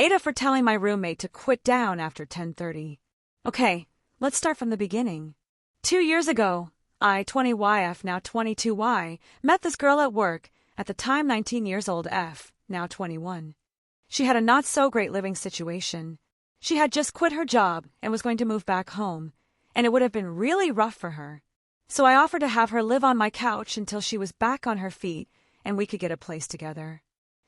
AITAH for telling my roommate to quit down after 10:30. Okay, let's start from the beginning. 2 years ago, I, 20YF, now 22Y, met this girl at work, at the time 19 years old F, now 21. She had a not-so-great living situation. She had just quit her job and was going to move back home, and it would have been really rough for her. So I offered to have her live on my couch until she was back on her feet and we could get a place together.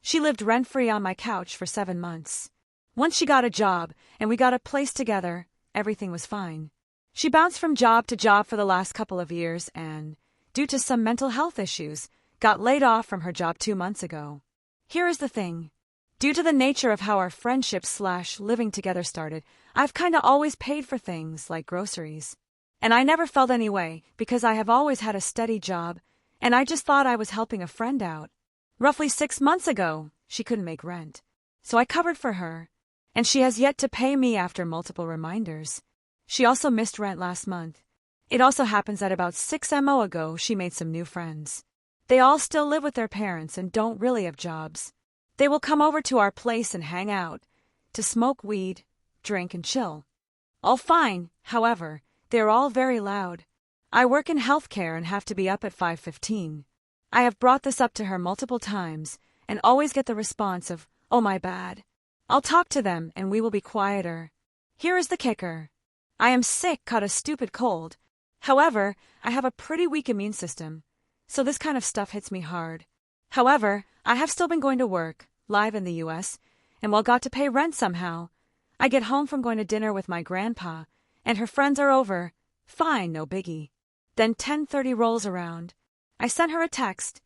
She lived rent-free on my couch for 7 months. Once she got a job and we got a place together, everything was fine. She bounced from job to job for the last couple of years and, due to some mental health issues, got laid off from her job 2 months ago. Here is the thing. Due to the nature of how our friendship/living together started, I've kinda always paid for things like groceries. And I never felt any way because I have always had a steady job, and I just thought I was helping a friend out. Roughly 6 months ago, she couldn't make rent. So I covered for her, and she has yet to pay me after multiple reminders. She also missed rent last month. It also happens that about 6 months ago she made some new friends. They all still live with their parents and don't really have jobs. They will come over to our place and hang out, to smoke weed, drink, and chill. All fine, however, they're all very loud. I work in healthcare and have to be up at 5:15. I have brought this up to her multiple times and always get the response of, "Oh, my bad. I'll talk to them and we will be quieter." Here is the kicker. I am sick, caught a stupid cold. However, I have a pretty weak immune system, so this kind of stuff hits me hard. However, I have still been going to work, live in the US, and while got to pay rent somehow. I get home from going to dinner with my grandpa, and her friends are over. Fine, no biggie. Then 10:30 rolls around. I sent her a text.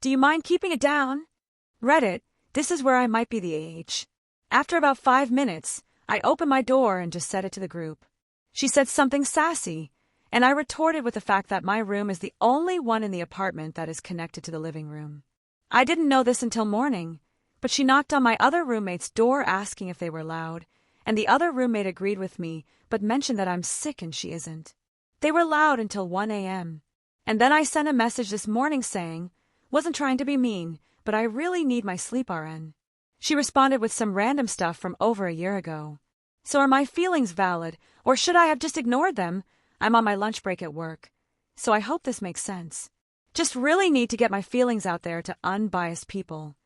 Do you mind keeping it down? Reddit, this is where I might be the age. After about 5 minutes, I opened my door and just said it to the group. She said something sassy, and I retorted with the fact that my room is the only one in the apartment that is connected to the living room. I didn't know this until morning, but she knocked on my other roommate's door asking if they were loud, and the other roommate agreed with me but mentioned that I'm sick and she isn't. They were loud until 1 a.m. And then I sent a message this morning saying, wasn't trying to be mean, but I really need my sleep RN. She responded with some random stuff from over a year ago. So are my feelings valid, or should I have just ignored them? I'm on my lunch break at work, so I hope this makes sense. Just really need to get my feelings out there to unbiased people.